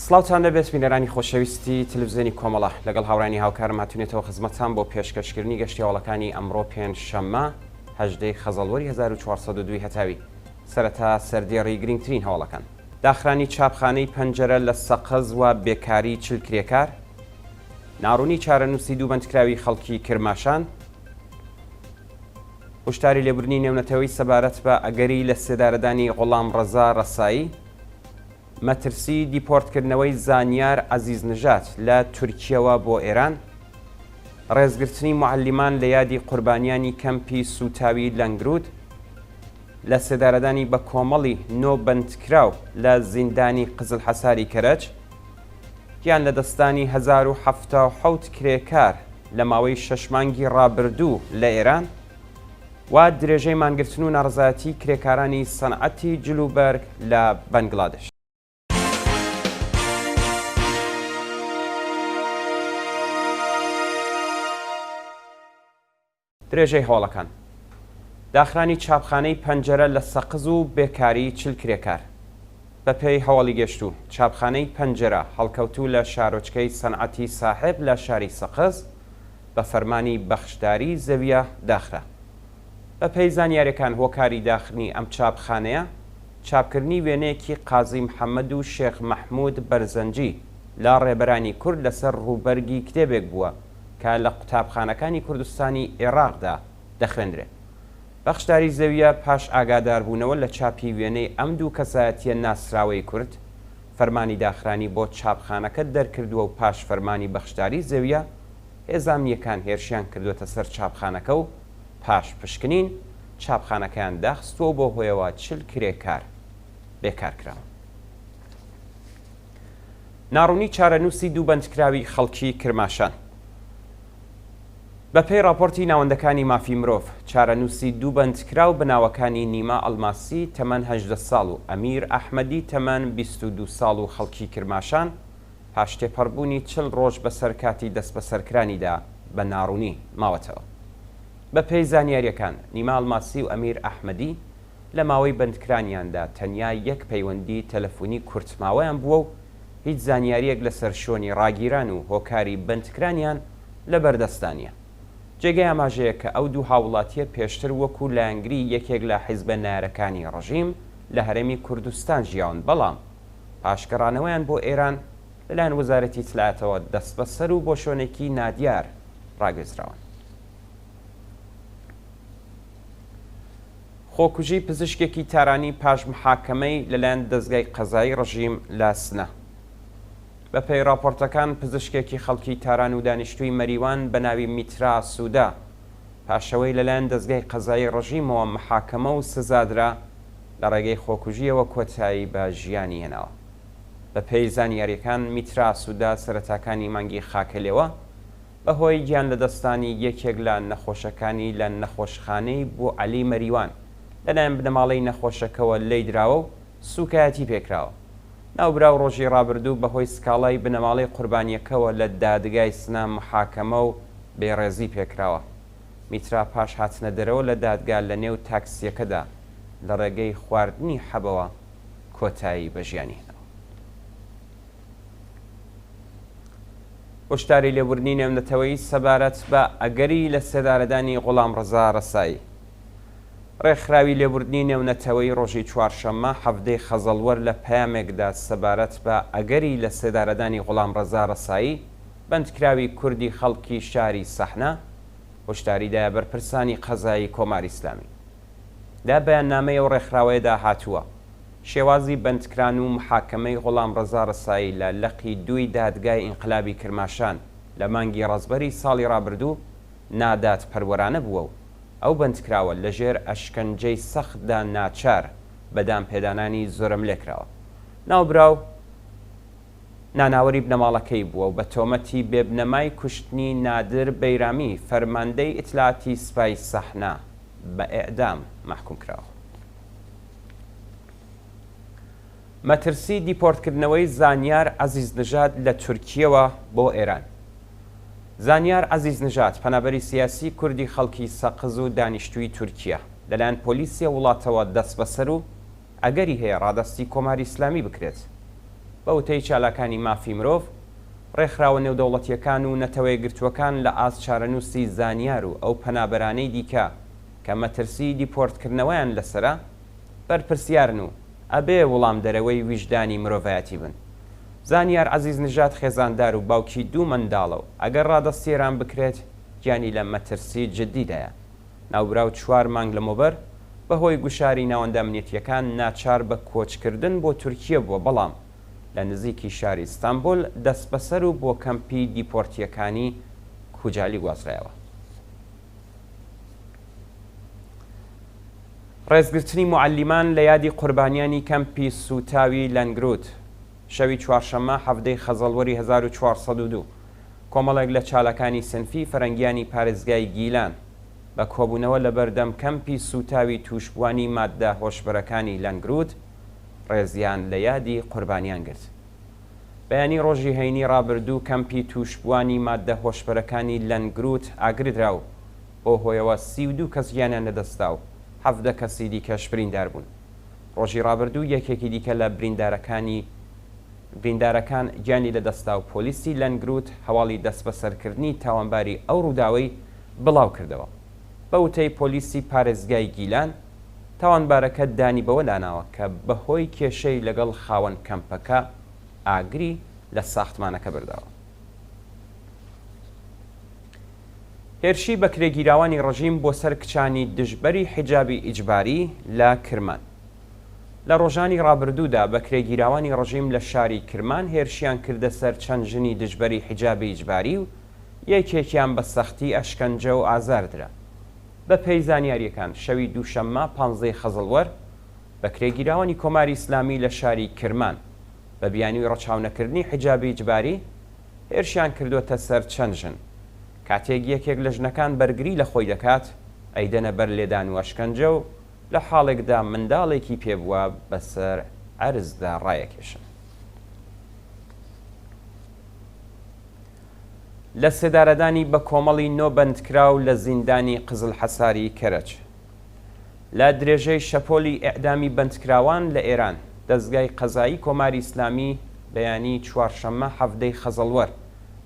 سڵاوتان لەبێت بینەرانی خۆشەویستی تلڤیزیۆنی کۆمەڵە لەگەڵ هاوڕانی هاوکارم هاتوونێتەوە خزمەتتان بۆ پێشکەشکردنی گەشتیاوڵەکانی ئەمڕۆ پێنجشەممە 18 خەزەڵوەری 1402 هەتاوی سەرەتا سەردێڕی گرنگترین هەوڵەکان. داخرانی چاپخانەی پەنجەرە لە سەقز و بێکاری چل کرێکار، ناڕوونی چارەنووسی دوو بەندکراوی خەڵکی کرماشان، هشداری لێبوردنی نێونەتەوەی سەبارەت بە ئەگەری لە سێدارەدانی غوڵام ڕەزا ڕەسایی، مەترسی دیپۆرتکردنەوەی زانیار عەزیز نژات لە تورکیەوە بۆ ئێران، ڕێزگرتنی معەلیمان لە یادی قوربانیانی کەمپی سوتاوی لەنگرود، لە سێدارەدانی بە کۆمەڵی نۆ بەندکراو لە زیندانی قزل حەساری کەرەج، گیان لە دەستانی 1077 کرێکار لە ماوەی 6 مانگی ڕابردوو لە ئێران، و درێژەی مانگرتن و ناڕزایەتی کرێکارانی سەنعەتی جلوبەرگ لە بەنگڵادێش. درێژەی هەوڵەکان. داخرانی چاپخانەی پەنجەرە لە سەقز و بێکاری چل کرێکار. بە پێی هەوڵی گەشتوو چاپخانەی پەنجەرە هەڵکەوتوو لە شارۆچکەی سەنعەتی ساحب لە شاری سەقز بە فەرمانی بەخشداری زەویە داخرا. بە پێی زانیاریەکان هۆکاری داخنی ئەم چاپخانەیە چاپکردنی وێنەیەکی قازی محەممەد و شێخ مەحموود بەرزەنجی لە ڕێبەرانی کورد لەسەر ڕووبەرگی کتێبێک بووە کە لە قوتابخانەکانی کوردستانی عێراقدا دەخوێندرێت. بەخشداری زەویە پاش ئاگاداربوونەوە لە چاپی وێنەی ئەم دوو کەسایەتیە ناسراوەی کورد فەرمانی داخرانی بۆ چاپخانەکە دەرکردووە و پاش فەرمانی بەخشداری زەویە هێزانیەکان هێرشیان کردوێتە سەر چاپخانەکە و پاش پشکنین چاپخانەکەیان داخستووە بۆ هۆیەوە چل کرێکار بێکارکراوە. ناڕوونی چارەنووسی دوو بەندکراوی خەڵکی کرماشان. بە پێی راپۆرتی ناوەندەکانی مافی مرۆڤ چارەنووسی دوو بەندکراو بناوەکانی نیما ئەڵماسی تەمەن 18 ساڵ و ئەمیر ئەحمەدی تەمەن 22 ساڵ و خەڵکی کرماشان پاش تێپەڕبوونی 40 ڕۆژ بەسەر کاتی دەست بەسەرکرانیدا بە ناڕوونی ماوەتەوە. بە پێی زانیاریەکان نیما ئەڵماسی و ئەمیر ئەحمەدی لە ماوەی بەندکرانیاندا تەنیا یەک پەیوەندی تەلەفۆنی کورتماوەیان بووە و هیچ زانیاریەک لەسەر شۆنی ڕاگیران و هۆکاری بەندکرانیان لە بەردەستانیە. جێگەی ئاماژەیە کە ئەو دوو هاوڵاتیە پێشتر وەکو لایەنگری یەکێک لە حیزبە نارەکانی ڕژیم لە هەرێمی کوردستان ژیاون، بەڵام پاشگەڕانەوەیان بۆ ئێران لەلایەن وەزارەتی اطلاعاتەوە دەست بەسەر و بۆ شوێنێکی نادیار ڕاگەزراون. خۆکوژی پزیشکێکی تارانی پاش محاکەمەی لەلایەن دەستگای قەزایی ڕژیم لە سنە. بە پێی راپۆرتەکان پزیشکێکی خەڵکی تاران و دانیشتووی مەریوان بە ناوی میترا سوودا پاشەوەی لەلایەن دەستگای قەزایی ڕژیمەوە محاکەمە و سزادرا لە ڕێگەی خۆکوژیەوە کۆتایی بە ژیانی هێناوە. بە پێی زانیاریەکان میترا سوودا سەرەتاکانی مانگی خاکەلێوە بەهۆی گیان لە دەستانی یەکێک لە نەخۆشەکانی لە نەخۆشخانەی بۆ عەلی مەریوان لەلایەن بنەماڵەی نەخۆشەکەوە لێی دراوە و سوکایەتی پێکراوە. ناوبراو ڕۆژی ڕابردوو بەهۆی سکاڵای بنەماڵەی قوربانیەکەوە لە دادگای سنا محاکەمە و بێڕێزی پێکراوە. میترا پاش هاتنە دەرەوە لە دادگا لە نێو تاکسیەکەدا لە ڕێگەی خواردنی حەبەوە کۆتایی بە ژیانی هێناوە. هشداری لێبوردنی نێونەتەوەی سەبارەت بە ئەگەری لە سێدارەدانی غوڵام ڕەزا ڕەسایی. ڕێکخراوی لێبوردنی نێونەتەوەی ڕۆژی چوارشەممە 17 خەزەڵوەر لە پەیامێکدا سەبارەت بە ئەگەری لە سێدارەدانی غوڵام ڕەزا ڕەسایی بەندکراوی کوردی خەڵکی شاری سەحنا هشداریدایە بەرپرسانی قەزایی کۆماری ئیسلامی. دا بەیاننامەی ئەو ڕێکخراوەیەدا هاتووە شێوازی بەندکران و محاکەمەی غوڵام ڕەزا ڕەسایی لە لەقی دووی دادگای ئینقلابی کرماشان لە مانگی ڕەزبەری ساڵی ڕابردوو نادات پەروەرانە بووە و ئەو بەندکراوە لەژێر ئەشکەنجەی سەختدا ناچار بەدام پێدانانی زۆرم لێکراوە. ناوبراو ناناوەری بنەماڵەکەی بووە و بە تۆمەتی بێبنەمای کوشتنی نادر بەیرامی فەرماندەی ئیتلاعاتی سوپای سەحنا بە ئێعدام مەحکوم کراوە. مەترسی دیپۆرتکردنەوەی زانیار عەزیز نژات لە تورکیەوە بۆ ئێران. زانیار عەزیز نژات پەنابەری سیاسی کوردی خەڵکی سەقز و دانیشتووی تورکیا لەلایەن پۆلیسیە وڵاتەوە دەست بەسەر و ئەگەری هەیە ڕادەستی کۆماری ئیسلامی بکرێت. بە وتەی چالاکانی مافی مرۆڤ ڕێکخراوە نێودەوڵەتیەکان و نەتەوەی گرتووەکان لە ئاست چارەنووسی زانیار و ئەو پەنابەرانەی دیکە کە مەترسی دیپۆرتکردنەوەیان لەسرە بەرپرسیارن و ئەبێ وەڵام دەرەوەی ویژدانی مرۆڤایەتی بن. زانیار عەزیز نژاد خێزاندار و باوکی دوو منداڵە و ئەگەر ڕادەستێران بکرێت گیانی لە مەترسی جددیدایە. ناوبراو 4 مانگ لەمەوبەر بەهۆی گوشاری ناوەندە ئەمنیەتیەکان ناچار بە کۆچکردن بۆ تورکیە بووە، بەڵام لە نزیکی شاری ئیستانبول دەست بەسەر و بۆ کەمپی دیپۆرتیەکانی کوجالی گوازرایەوە. ڕێزگرتنی معلیمان لە یادی قوربانیانی کەمپی سوتاوی لەنگروت شەوی چوارشەممە هەفتەی خەزەڵوەری 1402 کۆمەڵێک لە چالاکانی سنفی فەرەنگیانی پارێزگای گیلان بە کۆبوونەوە لە بەردەم کەمپی سوتاوی توشبوانی مادە هۆشبەرەکانی لەنگروت ڕێزیان لە یادی قوربانیان گرت. بەیانی ڕۆژی هەینی ڕابردوو کەمپی توشبوانی مادە هۆشبەرەکانی لەنگروت ئاگردرا و بۆ هۆیەوە 32 کەس گیانیان لەدەستا و 17 کەسی دیکەش بریندار بوون. ڕۆژی ڕابردوو یەکێکی دیکە لە بریندارەکان گیانی لەدەستا و پۆلیسی لەنگروت هەواڵی دەست بەسەرکردنی تاوانباری ئەو ڕووداوەی بڵاو کردەوە. بە وتەی پۆلیسی پارێزگای گیلان تاوانبارەکە دانی بەوە داناوە کە بەهۆی کێشەی لەگەڵ خاوەن کەمپەکە ئاگری لە ساختمانەکە برداوە. هێرشی بە کرێگیراوانی ڕژیم بۆ سەر کچانی دژبەری حیجابی ئیجباری لە کرمان. لە ڕۆژانی ڕابردوودا بە کرێگیراوانی ڕژیم لە شاری کرمان هێرشیان کردە سەر چەند ژنی دژبەری حیجابی ئیجباری و یەکێکیان بە سەختی ئەشکەنجە و ئازاردرا. بە پێی زانیاریەکان شەوی دووشەممە 15 خەزڵوەر بە کرێگیراوانی کۆماری ئیسلامی لە شاری کرمان بە بیانووی ڕەچاونەکردنی حیجابی ئیجباری هێرشیان کردوتە سەر چەند ژن. کاتێک یەکێک لە ژنەکان بەرگری لە خۆی دەکات ئەیدەنە بەر لێدان و ئەشکەنجە و لە حاڵێکدا منداڵێکی پێبووە بەسەر ئەرزدا ڕایەکێشن. لە سێدارەدانی بە کۆمەڵی نۆ بەندکراو لە زیندانی قزل حەساری کەرەچ. لە درێژەی شەپۆلی ئێعدامی بەندکراوان لە ئێران دەستگای قەزایی کۆماری ئیسلامی بەیانی چوارشەممە هەفتەی خەزەڵوەر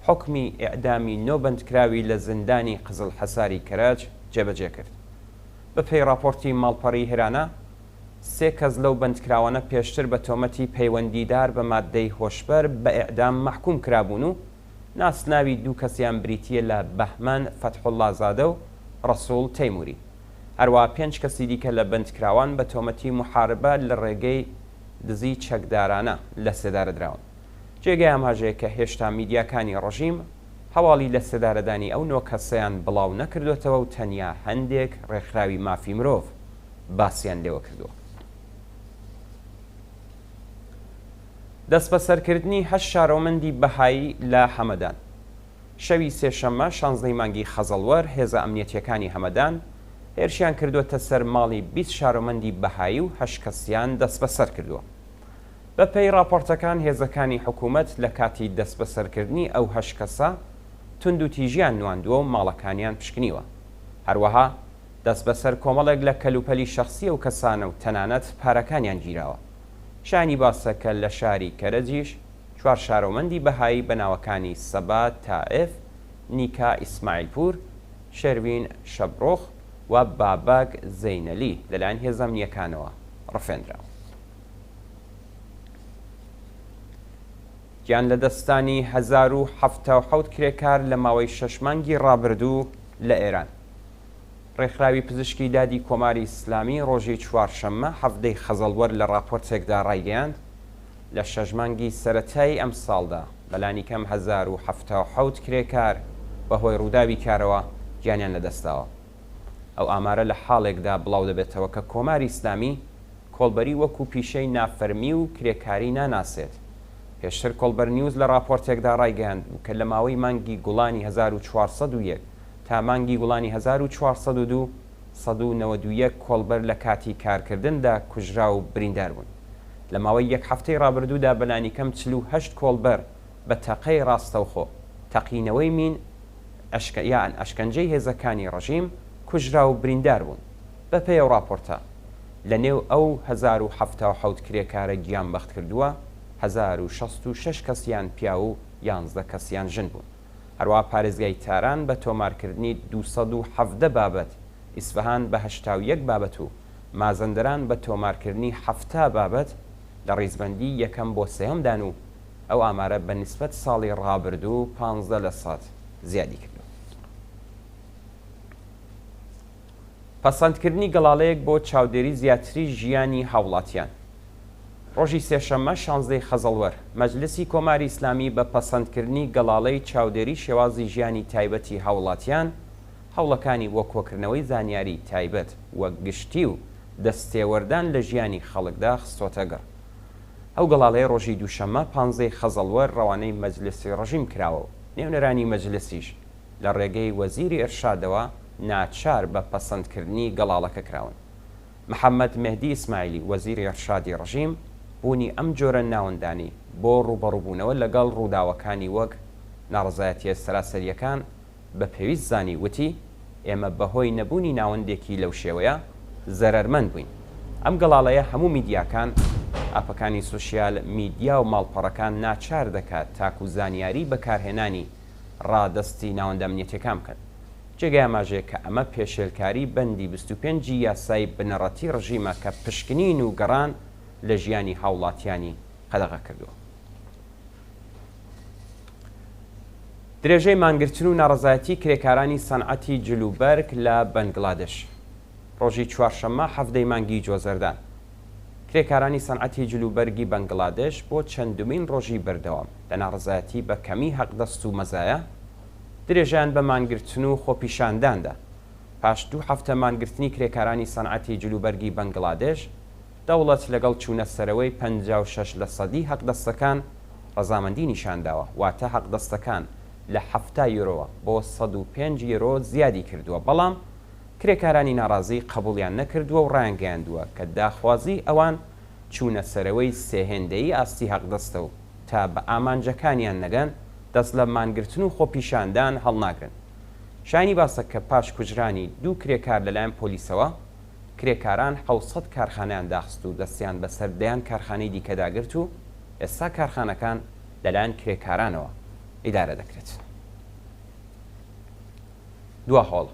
حکمی ئێعدامی نۆ بەندکراوی لە زیندانی قزل حەساری کەرەچ جێبەجێ کرد. بە پێی راپۆرتی ماڵپەڕی هێرانە 3 کەس لەو بەندکراوانە پێشتر بە تۆمەتی پەیوەندیدار بە مادەی هۆشبەر بە ئێعدام مەحکوم کرابوون و ناسناوی 2 کەسیان بریتیە لە بەهمەن فەتحوڵڵازادە و ڕەسوڵ تەیموری. هەروە 5 کەسی دیکە لە بەندکراوان بە تۆمەتی محاربە لە ڕێگەی دزی چەکدارانە لە سێدارەدراون. جێگای ئاماژەیە کە هێشتا میدیاکانی ڕژیم هەواڵی لە سێدارەدانی ئەو 9 کەسەیان بڵاو نەکردوێتەوە و تەنیا هەندێک ڕێکخراوی مافی مرۆڤ باسییان لێوە کردووە. دەست بەسەرکردنی 8 شارۆمەندی بەهایی لە هەمەدان. شەوی سێشەممە 16 مانگی خەزەڵوەر هێزە ئەمنیەتیەکانی هەمەدان هێرشیان کردووەتە سەر ماڵی 20 شارۆمەندی بەهایی و 8 کەسیان دەست بەسەر کردووە. بە پێی راپۆرتەکان هێزەکانی حکوومەت لە کاتی دەست بەسەرکردنی ئەو 8 کەسە تند و تیژیان نواندووە و ماڵەکانیان پشکنیوە. هەروەها دەست بەسەر کۆمەڵێک لە کەلوپەلی شەخسی و کەسانە و تەنانەت پارەکانیان گیراوە. شانی باسەکە لە شاری کەرەجیش 4 شارۆمەندی بەهایی بەناوەکانی سەبات تائف، نیکا ئیسماعیلپور، شەروین شەبڕۆخ و باباک زەینەلی لەلایەن هێزە ئەمنیەکانەوە ڕفێنراوە. گیان لە دەستانی 1077 کرێکار لە ماوەی 6 مانگی ڕابردوو لە ئێران. ڕێکخراوی پزیشکی دادی کۆماری ئیسلامی ڕۆژی چوارشەممە هەفتەی خەزەڵوەر لە راپۆرتێکدا ڕایگەیاند لە 6 مانگی سەرەتایی ئەم ساڵدا بەلانی کەم 1077 کرێکار بەهۆی ڕووداوی کارەوە گیانیان لەدەستاوە. ئەو ئامارە لە حاڵێکدا بڵاو دەبێتەوە کە کۆماری ئیسلامی کۆڵبەری وەکو پیشەی نافەرمی و کرێکاری ناناسێت. پێشتر کۆڵبەر نیوز لە راپۆرتێکدا ڕایگەیاند کە لە ماوەی مانگی گوڵانی 1401 تا مانگی گوڵانی 1402 191 کۆڵبەر لە کاتی کارکردندا کوژرا و بریندار بوون. لە ماوەی 1 هەفتەی ڕابردوودا بەلانی کەم 48 کۆڵبەر بە تەقەی ڕاستەوخۆ تەقینەوەی مین یان ئەشکەنجەی هێزەکانی ڕژیم کوژرا و بریندار بوون. بە پێی ئەو راپۆرتە لە نێو ئەو 1077 کرێکارە گیان بەخت کردووە 1066 کەسیان پیا و 11 کەسیان ژن بوون. هەروە پارێزگای تاران بە تۆمارکردنی 217 بابەت، ئیسفەهان بە 81 بابەت و مازەندەران بە تۆمارکردنی 7 بابەت لە ڕیزبەندی یەکەم بۆ سێهەمدان و ئەو ئامارە بە نیسبەت ساڵی ڕابردوو 15% زیادی کردو. پەسەندکردنی گەڵاڵەیەک بۆ چاودێری زیاتری ژیانی هاوڵاتیان. ڕۆژی سێشەممە 16 خەزەڵوەر مەجلسی کۆماری ئیسلامی بە پەسەندکردنی گەڵاڵەی چاودێری شێوازی ژیانی تایبەتی هاوڵاتیان هەوڵەکانی وە کۆکردنەوەی زانیاری تایبەت وەک گشتی و دەستێوەردان لە ژیانی خەڵکدا خستۆتە گەڕ. ئەو گەڵاڵەیە ڕۆژی دووشەممە 15 خەزەڵوەر ڕەوانەی مەجلسی ڕژیم کراوە. نێونەرانی مەجلسیش لە ڕێگەی وەزیری ئەرشادەوە ناچار بە پەسەندکردنی گەڵاڵەکە کراون. محەممەد مهدی ئیسماعیلی وەزیری ئەرشادی ڕژیم بوونی ئەم جۆرە ناوەندانی بۆ ڕوبەڕووبوونەوە لەگەڵ ڕووداوەکانی وەک ناڕزایەتیە سەراسەریەکان بە پێویست زانی وتی ئێمە بەهۆی نەبوونی ناوەندێکی لەو شێوەیە زەرەرمەند بووین. ئەم گەڵاڵەیە هەموو میدیاکان ئاپەکانی سوسیال میدیا و ماڵپەڕەکان ناچار دەکات تاکو زانیاری بەکارهێنانی ڕادستی ناوەندە ئەمنیەتیەکان بکەن. جێگای ئاماژەیە کە ئەمە پێشێلکاری بەندی 25 یاسای بنەڕەتی ڕژیمە کە پشکنین و گەڕان لە ژیانی هاوڵاتیانی قەدەغە کردووە. درێژەی مانگرتن و ناڕزایەتی کرێکارانی سەنعەتی جلوبەرگ لە بەنگڵادێش. ڕۆژی چوارشەممە 17 مانگی جۆزەردان کرێکارانی سەنعەتی جلوبەرگی بەنگڵادێش بۆ چەندومین ڕۆژی بەردەوام لە ناڕزایەتی بە کەمی حەقدەست و مەزایە درێژیان بە مانگرتن و خۆپیشانداندا. پاش 2 هەفتە مانگرتنی کرێکارانی سەنعەتی جلوبەرگی بەنگڵادێش دەوڵەت لەگەڵ چوونە سەرەوەی 56% حەقدەستەکان ڕەزامەندی نیشانداوە، واتە حەقدەستەکان لە 70 یورۆ بۆ 105 یورۆ زیادی کردووە، بەڵام کرێکارانی ناڕازی قبولیان نەکردووە و ڕایانگەیاندووە کە داخوازی ئەوان چوونە سەرەوەی سێهێندەی ئاستی حەقدەستە و تا بە ئامانجەکانیان نەگەن دەست لە مانگرتن و خۆپیشاندان هەڵناگرن. شانی باسە کە پاش کوژرانی 2 کرێکار لەلایەن پۆلیسەوە کرێکاران 700 کارخانەیان داخست و دەستیان بەسەر دەیان کارخانەی دیکەداگرت و ئێستا کارخانەکان لەلایەن کرێکارانەوە ئیدارە دەکرێت. دوا هۆڵ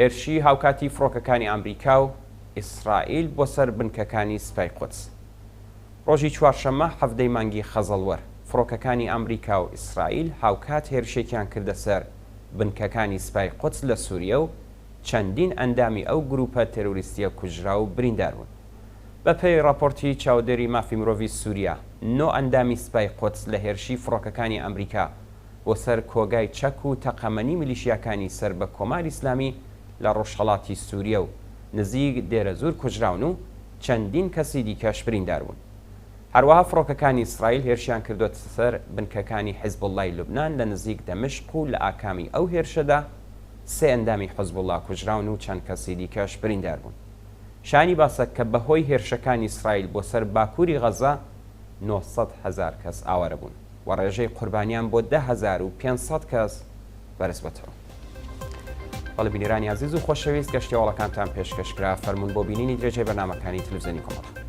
هێرشی هاوکاتی فڕۆکەکانی ئەمریکا و ئیسرائیل بۆ سەر بنکەکانی سپای قودس. ڕۆژی چوارشەممە 17 مانگی خەزەڵوەر فڕۆکەکانی ئەمریکا و ئیسرائیل هاوکات هێرشێکیان کردە سەر بنکەکانی سپای قودس لە سووریە و چەندین ئەندامی ئەو گروپە تێرۆریستیە کوژرا و بریندار بوون. بەپێی راپۆرتی چاودێری مافی مرۆڤی سووریا 9 ئەندامی سپای قودس لە هێرشی فڕۆکەکانی ئەمریکا بۆ سەر کۆگای چەک و تەقەمەنی میلیشیاکانی سەر بە کۆماری ئیسلامی لە ڕۆژهەڵاتی سووریە و نزیک دێرە زۆر کوژراون و چەندین کەسی دیکەش بریندار بوون. هەروەها فڕۆکەکانی ئیسرائیل هێرشیان کردوتە سەر بنکەکانی حیزبوڵڵای لوبنان لە نزیک دەمشق و لە ئاکامی ئەو هێرشەدا 3 ئەندامی حیزبوڵڵا کوژراون و چەند کەسی دیکەش بریندار بوون. شانی باسە کە بەهۆی هێرشەکانی ئیسرائیل بۆ سەر باکووری غەزا 900,000 کەس ئاوارە بوون و ڕێژەی قوربانیان بۆ 10,500 کەس بەرزبەتەوە. بەڵێ بینیرانی عزیز و خۆشەویست گەشتیاوەڵەکانتان پێشکەشکرا فەرموون بۆ بینینی درێژەی بەرنامەکانی تەلەڤیزیۆنی کۆمەڵ.